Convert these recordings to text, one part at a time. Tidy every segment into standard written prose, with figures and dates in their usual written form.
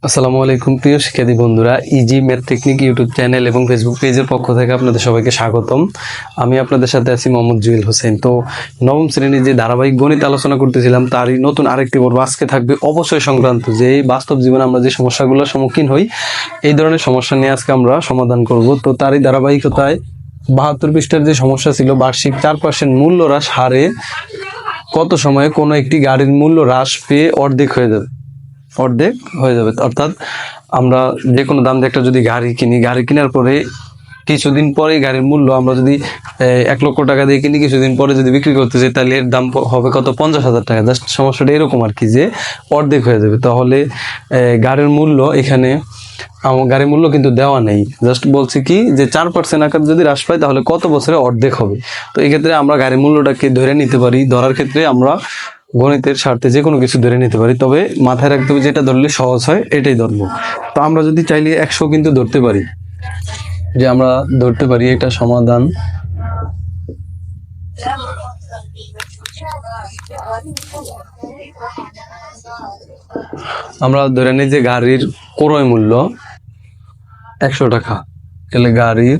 আসসালামু আলাইকুম প্রিয় শিক্ষার্থী বন্ধুরা, easy math technique YouTube channel এবং ফেসবুক পেজের পক্ষ থেকে আপনাদের সবাইকে স্বাগতম। আমি আপনাদের সাথে আছি মোহাম্মদ জুয়েল হোসেন। তো নবম শ্রেণীর যে ধারাবাহিক গণিত আলোচনা করতেছিলাম তারই নতুন আরেকটি পর্ব আজকে থাকবে অবশ্যই সংক্রান্ত, যে বাস্তব জীবনে আমরা যে সমস্যাগুলোর সম্মুখীন হই এই ধরনের সমস্যা নিয়ে আজকে আমরা সমাধান করব। তো তারই ধারাবাহিকতায় 72 পৃষ্ঠার যে সমস্যা ছিল, বার্ষিক 4% মূল্য হ্রাস হারে কত সময়ে কোনো একটি গাড়ির মূল্য হ্রাস পেয়ে অর্ধেক হয়ে যাবে। অর্থাৎ আমরা যে কোনো দাম দিয়ে একটা যদি গাড়ি কিনি, গাড়ি কেনার পরে কিছুদিন পরে গাড়ির মূল্য আমরা যদি 1 লক্ষ টাকা দিয়ে কিনি, কিছুদিন পরে যদি বিক্রি করতে চাই তাহলে এর দাম হবে কত? 50,000 টাকা। জাস্ট সমস্যাটা এরকম আর কি, যে অর্ধেক হয়ে যাবে। তাহলে গাড়ির মূল্য এখানে আমার গাড়ির মূল্য কিন্তু দেওয়া নেই, জাস্ট বলছি কি যে 4% আকার যদি হ্রাস পায় তাহলে কত বছরে অর্ধেক হবে। তো এই ক্ষেত্রে আমরা গাড়ির মূল্যটাকে ধরে নিতে পারি। ধরার ক্ষেত্রে আমরা গণিতের স্বার্থে যে কোনো কিছু ধরে নিতে পারি, তবে মাথায় রাখতে হবে যেটা ধরলে সহজ হয় এটাই ধরবো। তো আমরা যদি চাইলে 100 কিন্তু ধরতে পারি, যে আমরা ধরতে পারি এটা সমাধান। আমরা ধরে নিই যে গাড়ির ক্রয় মূল্য 100 টাকা, তাহলে গাড়ির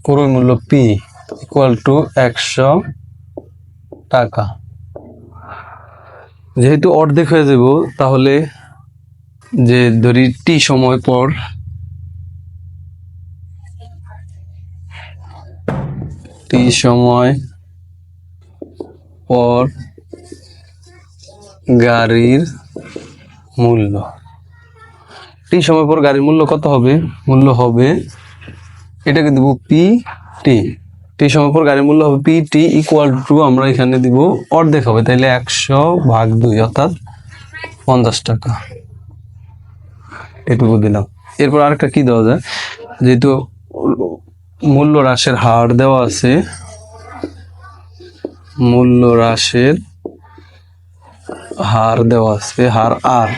ক্রয় মূল্য পি ইকুয়াল টু 100 টাকা। যেহেতু অর্ধেক হয়ে যাব, তাহলে যে ধরি টি সময় পর গাড়ির মূল্য গাড়ির মূল্য কত হবে? মূল্য হবে, এটাকে দেবো পি টি। টি সময় পর গাড়ির মূল্য হবে পি টি ইকুয়াল টু, আমরা এখানে দিব অর্ধেক হবে, তাইলে 100/2 অর্থাৎ 50 টাকা। এটুকু দিলাম। এরপর আরেকটা কি দেওয়া যায়, যেহেতু মূল্য হ্রাসের হার দেওয়া আছে, হার আর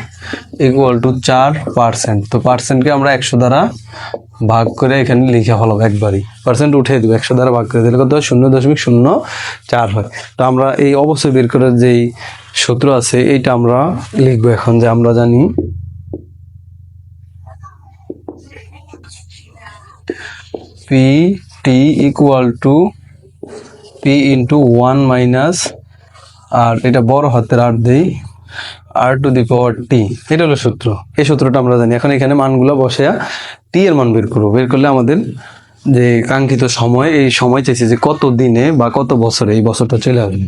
ইকুয়াল টু 4%। তো পার্সেন্টকে আমরা 100 দ্বারা ভাগ করে এখানে লিখে ফেলাবো একবারই, পার্সেন্ট উঠে দেবো। 100 দ্বারা ভাগ করে দিলে কত হয়? 0.04 হয়। তো আমরা এই অবশ্যই বের করার যেই সূত্র আছে এইটা আমরা লিখবো এখন, যে আমরা জানি P T equal to P into 1 minus, আর এটা বড় হাতের আর দেই, আর টু দি পাওয়ার টি। এটা হলো সূত্র। এই সূত্রটা আমরা জানি। এখন এখানে মানগুলো বসে টি এর মান বের করবো। বের করলে আমাদের যে কাঙ্ক্ষিত সময়, এই সময় চাইছে যে কত দিনে বা কত বছরে এই বছরটা চলে আসবে।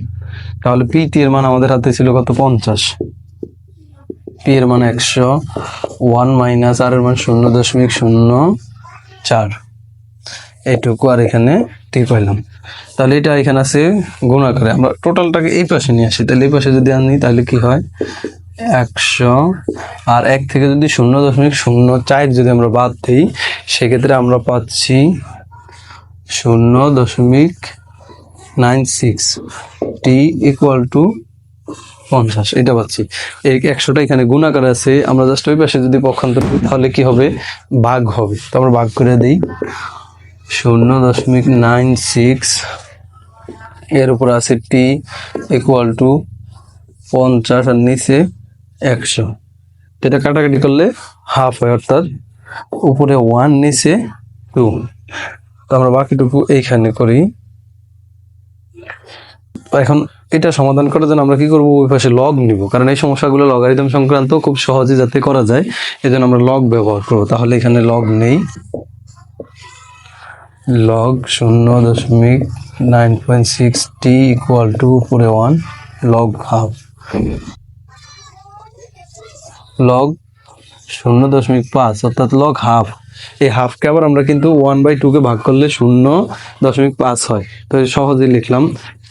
তাহলে পি টি এর মান আমাদের হাতে ছিল কত? 50। পি এর মান 100, 1 মাইনাস আর এর মান 0.04, এইটুকু, আর এখানে টি পাইলাম। তাহলে এটা এখানে আছে গুণাকারে। আমরা টোটালটাকে এই পাশে নিয়ে আসি, তাহলে এই পাশে যদি আনি তাহলে কি হয়? 100, আর 1 থেকে যদি 0.04 যদি আমরা বাদ দিই, সেক্ষেত্রে আমরা পাচ্ছি 0.96 টি ইকুয়াল টু 50। এটা পাচ্ছি। এই 100টা এখানে গুণাকার আছে, আমরা জাস্ট ওই পাশে যদি পক্ষান্তর করি তাহলে কি হবে? ভাগ হবে। তো আমরা ভাগ করে দিই 0.96, এর উপর আছে টি ইকুয়াল টু 50 আর নিচে 100। এটা কাটাকাটি করলে হাফ হয়, অর্থাৎ উপরে 1 নিচে 2। তো আমরা বাকিটুকু এইখানে করি। এখন এটা সমাধান করার জন্য আমরা কি করবো? ওই পাশে লগ নিব, কারণ এই সমস্যাগুলো লগারিদম সংক্রান্ত, খুব সহজে যাতে করা যায় এজন্য আমরা লগ ব্যবহার করবো। তাহলে এখানে লগ নেই, লগ 0.96 টি ইকুয়াল টু উপরে 1 লগ হাফ, লগ 0.5 অর্থাৎ লগ হাফ। এই হাফকে আবার আমরা কিন্তু 1/2 কে ভাগ করলে 0.5 হয়। তো সহজেই লিখলাম।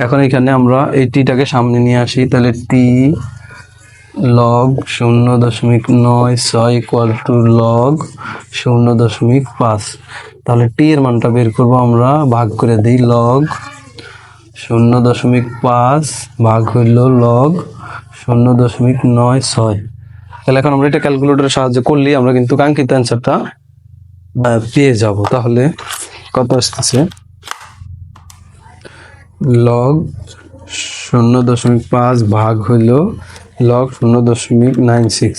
এখন এখানে আমরা এই টিটাকে সামনে নিয়ে আসি, তাহলে টি লগ 0.96 ইকুয়াল টু লগ 0.5। তাহলে টি এর মানটা বের করবো আমরা, ভাগ করে দিই। লগ 0.5 ভাগ হইল লগ 0.96। তাহলে এখন আমরা এটা ক্যালকুলেটরের সাহায্যে করলেই আমরা কিন্তু কাঙ্ক্ষিত অ্যান্সারটা পেয়ে যাব। তাহলে কত আসতেছে? লগ 0.5 ভাগ হইল লগ 0.96।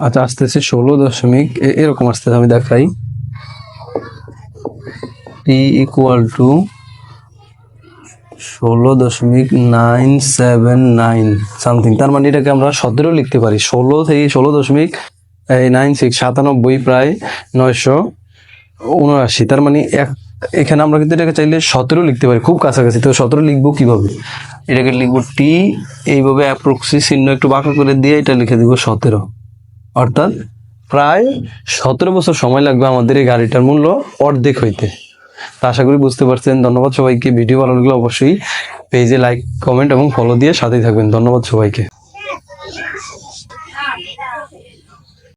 আচ্ছা আসতেছে 16 এরকম আসতেছে, আমি দেখাই। টি ইকুয়াল টু 16.979 সামথিং। তার মানে এটাকে আমরা 17 লিখতে পারি। 16 থেকে 16.96 97 প্রায় 979। তার মানে এখানে আমরা কিন্তু এটাকে চাইলে 17 লিখতে পারি, খুব কাছাকাছি। তো 17 লিখবো কিভাবে? এটাকে লিখবো টি, এইভাবে অ্যাপ্রক্সি চিহ্ন একটু বাঁকা করে দিয়ে এটা লিখে দিব 17। অর্থাৎ প্রায় 17 বছর সময় লাগবে আমাদের এই গাড়িটার মূল্য অর্ধেক হইতে। তা আশা করি বুঝতে পারছেন। ধন্যবাদ সবাইকে। ভিডিও ভালো লাগলে অবশ্যই পেজে লাইক, কমেন্ট এবং ফলো দিয়ে সাথেই থাকবেন। ধন্যবাদ সবাইকে।